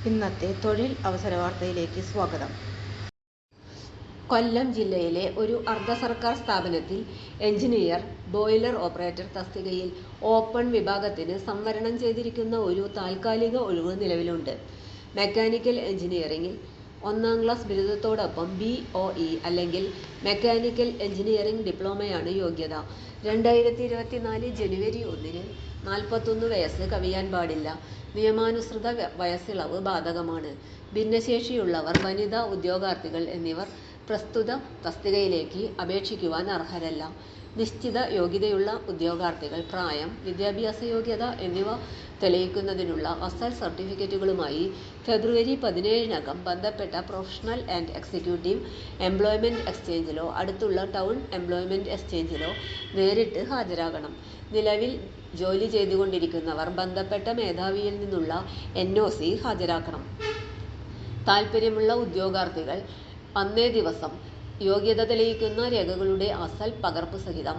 ഇന്നത്തെ തൊഴിൽ അവസര വാർത്തയിലേക്ക് സ്വാഗതം. കൊല്ലം ജില്ലയിലെ ഒരു അർദ്ധ സർക്കാർ സ്ഥാപനത്തിൽ എഞ്ചിനീയർ, ബോയിലർ ഓപ്പറേറ്റർ തസ്തികയിൽ ഓപ്പൺ വിഭാഗത്തിന് സംവരണം ചെയ്തിരിക്കുന്ന ഒരു താൽക്കാലിക ഒഴിവ് നിലവിലുണ്ട്. മെക്കാനിക്കൽ എഞ്ചിനീയറിംഗിൽ 1ാം ക്ലാസ് ബിരുദത്തോടൊപ്പം BOE അല്ലെങ്കിൽ മെക്കാനിക്കൽ എഞ്ചിനീയറിംഗ് ഡിപ്ലോമയാണ് യോഗ്യത. 2024 ജനുവരി 1-ന് 41 വയസ്സ് കവിയാൻ പാടില്ല. നിയമാനുസൃത വയസ്സിളവ് ബാധകമാണ്. ഭിന്നശേഷിയുള്ളവർ, വനിതാ ഉദ്യോഗാർത്ഥികൾ എന്നിവർ പ്രസ്തുത തസ്തികയിലേക്ക് അപേക്ഷിക്കുവാൻ അർഹരല്ല. നിശ്ചിത യോഗ്യതയുള്ള ഉദ്യോഗാർത്ഥികൾ പ്രായം, വിദ്യാഭ്യാസ യോഗ്യത എന്നിവ തെളിയിക്കുന്നതിനുള്ള അസൽ സർട്ടിഫിക്കറ്റുകളുമായി ഫെബ്രുവരി 17-നകം ബന്ധപ്പെട്ട പ്രൊഫഷണൽ ആൻഡ് എക്സിക്യൂട്ടീവ് എംപ്ലോയ്മെന്റ് എക്സ്ചേഞ്ചിലോ അടുത്തുള്ള ടൗൺ എംപ്ലോയ്മെന്റ് എക്സ്ചേഞ്ചിലോ നേരിട്ട് ഹാജരാകണം. നിലവിൽ ജോലി ചെയ്തുകൊണ്ടിരിക്കുന്നവർ ബന്ധപ്പെട്ട മേധാവിയിൽ നിന്നുള്ള NOC ഹാജരാക്കണം. താൽപ്പര്യമുള്ള ഉദ്യോഗാർത്ഥികൾ അന്നേ ദിവസം യോഗ്യത തെളിയിക്കുന്ന രേഖകളുടെ അസൽ പകർപ്പ് സഹിതം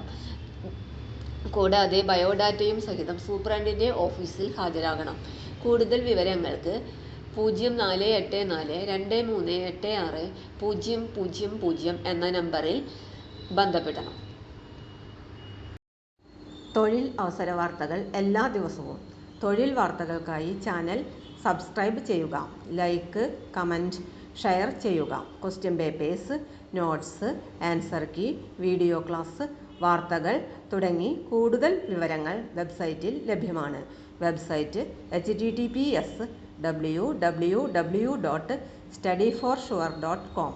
കൂടാതെ ബയോഡാറ്റയും സഹിതം സൂപ്രണ്ടിന്റെ ഓഫീസിൽ ഹാജരാകണം. കൂടുതൽ വിവരങ്ങൾക്ക് 0484238600 എന്ന നമ്പറിൽ ബന്ധപ്പെടണം. തൊഴിൽ അവസര വാർത്തകൾ എല്ലാ ദിവസവും. തൊഴിൽ വാർത്തകൾക്കായി ചാനൽ സബ്സ്ക്രൈബ് ചെയ്യുക. ലൈക്ക്, കമന്റ്, ഷെയർ ചെയ്യുക. Question papers, notes, answer key, video class, വാർത്തകൾ തുടങ്ങി കൂടുതൽ വിവരങ്ങൾ വെബ്സൈറ്റിൽ ലഭ്യമാണ്. Website https://www.studyforsure.com